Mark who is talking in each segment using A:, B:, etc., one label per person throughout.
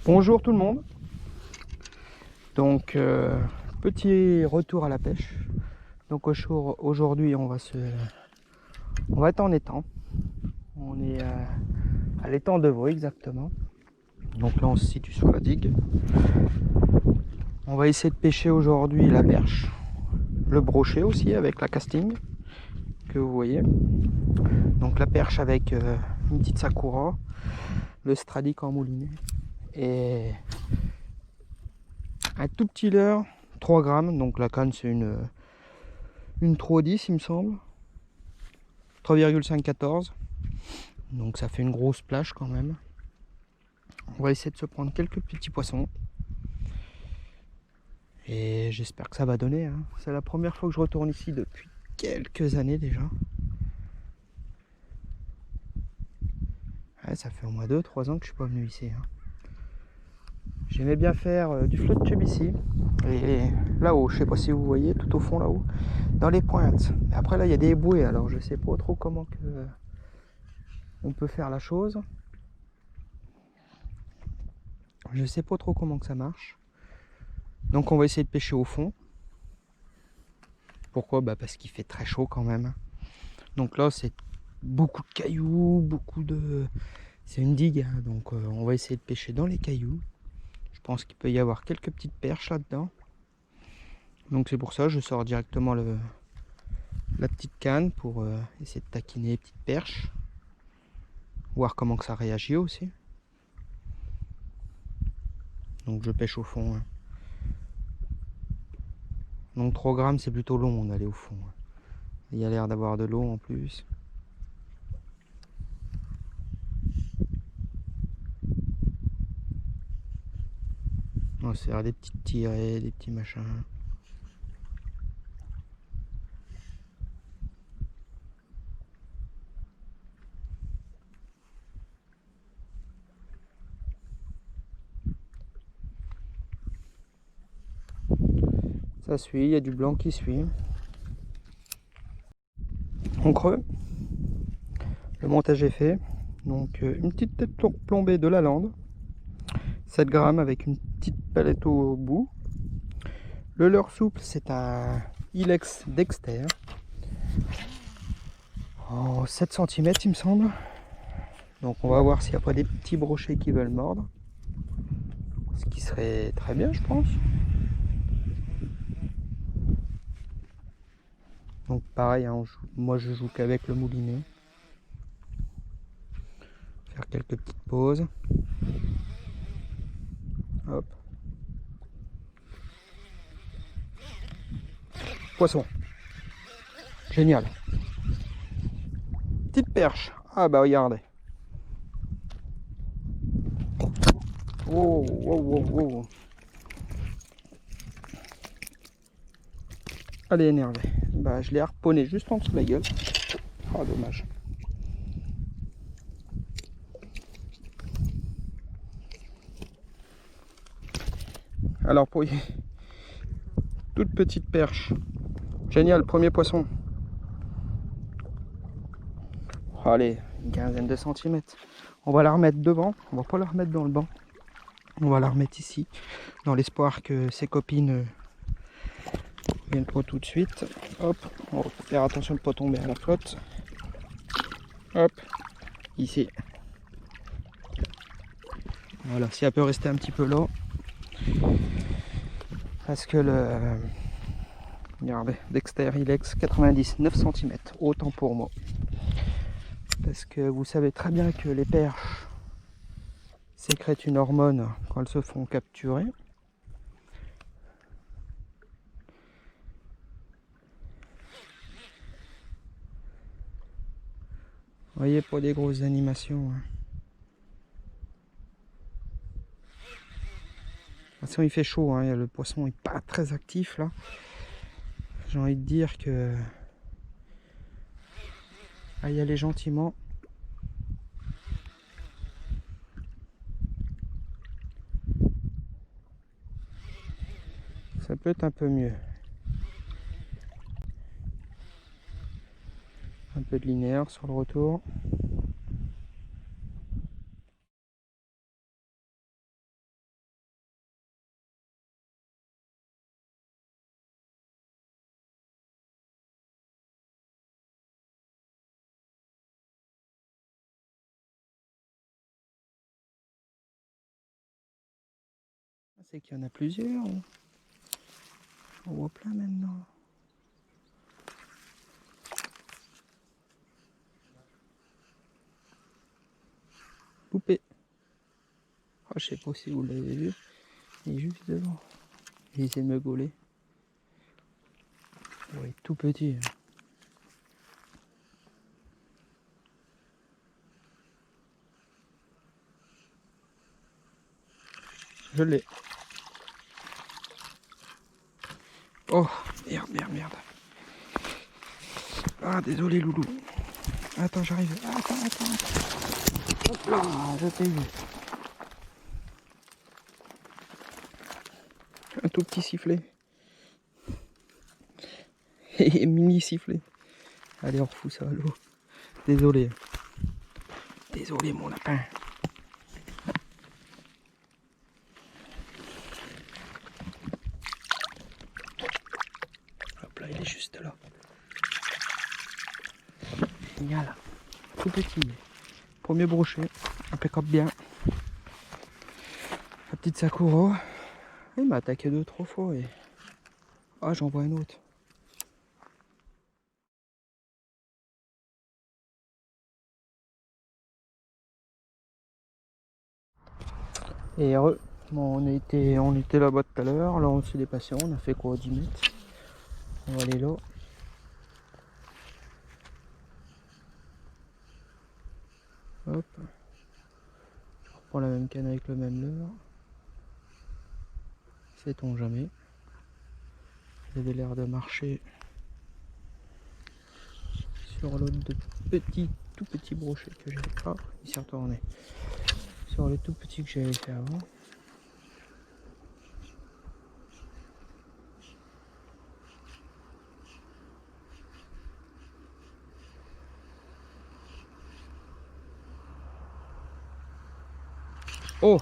A: Bonjour tout le monde. Donc petit retour à la pêche. Donc aujourd'hui on va être en étang. On est à l'étang de Vaux exactement. Donc là on se situe sur la digue. On va essayer de pêcher aujourd'hui la perche, le brochet aussi avec la casting que vous voyez. Donc la perche avec une petite sakura, le stradic en moulinet et un tout petit leurre, 3 grammes. Donc la canne c'est une Tro 10 il me semble, 3,514. Donc ça fait une grosse plage quand même. On va essayer de se prendre quelques petits poissons. Et j'espère que ça va donner. Hein. C'est la première fois que je retourne ici depuis quelques années déjà. Ouais, ça fait au moins 2-3 ans que je suis pas venu ici. Hein. J'aimais bien faire du float tube ici. Et là-haut, je sais pas si vous voyez, tout au fond là-haut, dans les pointes. Après là, il y a des bouées, alors je sais pas trop comment on peut faire la chose. Je sais pas trop comment que ça marche. Donc on va essayer de pêcher au fond. Pourquoi? Parce qu'il fait très chaud quand même. Donc là c'est beaucoup de cailloux, c'est une digue, hein, donc on va essayer de pêcher dans les cailloux. Je pense qu'il peut y avoir quelques petites perches là-dedans. Donc c'est pour ça que je sors directement la petite canne pour essayer de taquiner les petites perches. Voir comment que ça réagit aussi. Donc je pêche au fond. Hein. Donc 3 grammes c'est plutôt long d'aller au fond. Hein. Il y a l'air d'avoir de l'eau en plus. On va se faire des petites tirées, des petits machins. Ça suit, il y a du blanc qui suit. On creux. Le montage est fait. Donc une petite tête plombée de la lande. 7 grammes avec une petite palette au bout. Le leurre souple, c'est un Ilex Dexter. En 7 cm il me semble. Donc on va voir s'il n'y a pas des petits brochets qui veulent mordre. Ce qui serait très bien je pense. Donc pareil, hein, moi je joue qu'avec le moulinet. Faire quelques petites pauses. Hop. Poisson. Génial. Petite perche. Ah bah regardez. Oh, oh, oh, oh. Elle est énervée. Bah je l'ai harponné juste en dessous de la gueule. Oh dommage. Alors pour toute petite perche. Génial, premier poisson. Allez, une quinzaine de centimètres. On va la remettre devant. On va pas la remettre dans le banc. On va la remettre ici. Dans l'espoir que ses copines viennent pas tout de suite. Hop, on va faire attention de ne pas tomber à la flotte. Hop, ici. Voilà, si elle peut rester un petit peu là. Parce que regardez, Dexter Ilex 99 cm. Autant pour moi. Parce que vous savez très bien que les perches sécrètent une hormone quand elles se font capturer. Vous voyez, pas des grosses animations. Hein. De toute façon, il fait chaud. Hein. Le poisson n'est pas très actif là. J'ai envie de dire que à y aller gentiment. Ça peut être un peu mieux. Un peu de linéaire sur le retour. C'est qu'il y en a plusieurs. On voit plein maintenant. Poupée. Oh, je sais pas si vous l'avez vu. Il est juste devant. Il essaie de me gauler. Il est tout petit. Je l'ai. Oh, merde, merde, merde. Ah, désolé, loulou. Attends, j'arrive. Attends. Hop là, je t'ai eu. Un tout petit sifflet. Et mini sifflet. Allez, on refout ça à l'eau. Désolé. Désolé, mon lapin. Hop là, il est juste là. Génial. Tout petit. Premier brochet. Impeccable bien. La petite Sakura. Il m'a attaqué 2-3 fois et... Ah, j'en vois un autre. Et heureux. Bon, on était là-bas tout à l'heure. Là, on s'est dépassé. On a fait quoi, 10 mètres. On va aller là. Hop. Je reprends la même canne avec le même leurre. Sait-on jamais. Il avait l'air de marcher sur l'autre tout petit brochet que j'avais. Ah, il s'est retourné. Sur le tout petit que j'avais fait avant. Oh!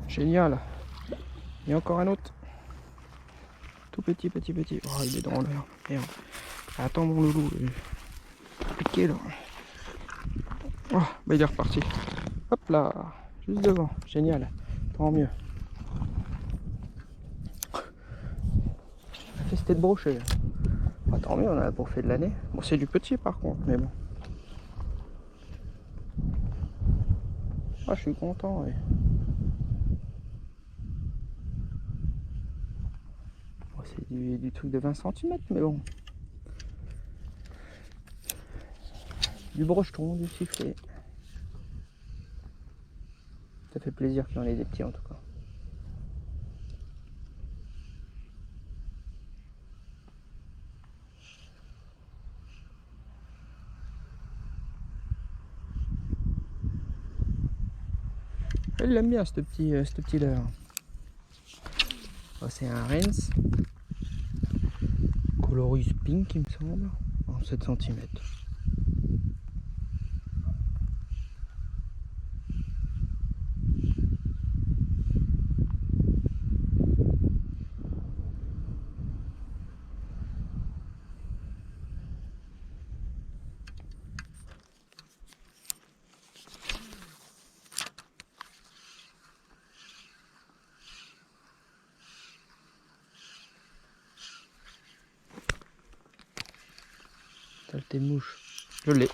A: Génial! Il y a encore un autre. Tout petit. Oh, il est dans l'air. Merde. Attends, mon loulou. Piqué là. Oh, bah il est reparti. Hop là. Juste devant. Génial. Tant mieux. On a fait cette brochet. Bah, tant mieux, on a pour fait de l'année. Bon, c'est du petit par contre, mais bon. Ah, je suis content. Ouais. Bon, c'est du truc de 20 cm, mais bon. Du brocheton, du sifflet. Ça fait plaisir qu'il y en ait des petits en tout cas. Elle l'aime bien ce petit leurre. Oh, c'est un Rens Colorus Pink il me semble, en 7 cm. Saleté de mouche. Je l'ai.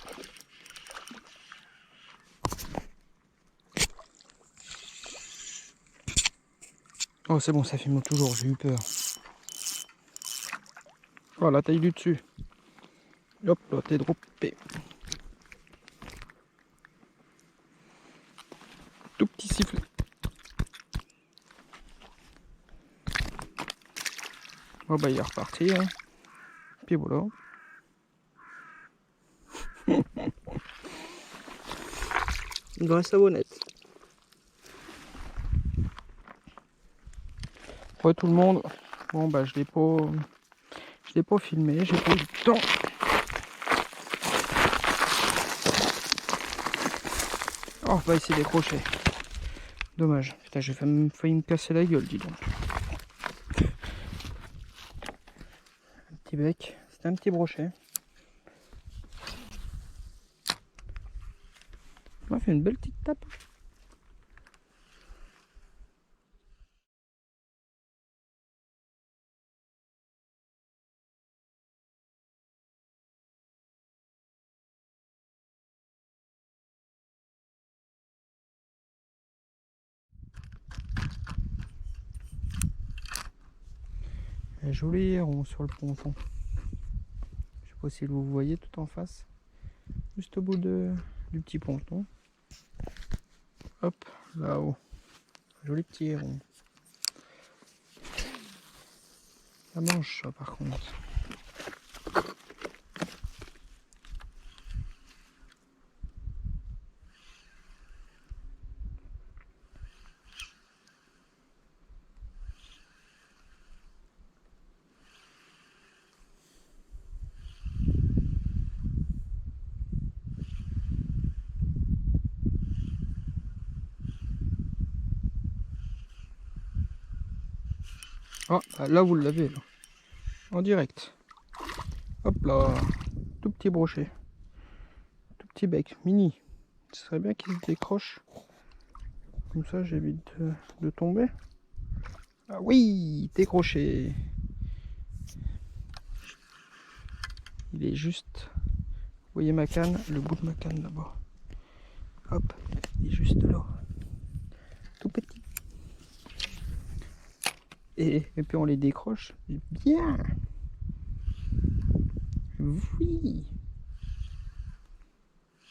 A: Oh c'est bon, ça filme toujours, j'ai eu peur. Oh la taille du dessus. Hop là, t'es droppé. Tout petit sifflet. Oh bah il est reparti. Hein. Puis voilà. Une vraie savonnette. Ouais tout le monde. Bon bah je l'ai pas filmé, j'ai pas eu le temps. Oh bah il s'est décroché. Dommage. Putain j'ai failli me casser la gueule, dis donc. Un petit bec. C'était un petit brochet. On m'a fait une belle petite tape. Un joli héron sur le ponton. Je sais pas si vous voyez tout en face. Juste au bout du petit ponton. Hop, là-haut. Joli petit héron. Ça mange ça par contre. Ah, là vous l'avez là. En direct. Hop là. Tout petit brochet. Tout petit bec. Mini. Ce serait bien qu'il se décroche. Comme ça j'évite de tomber. Ah oui, décroché. Il est juste. Vous voyez ma canne, le bout de ma canne là-bas. Hop, il est juste là. Tout petit. Et puis on les décroche. Bien. Oui.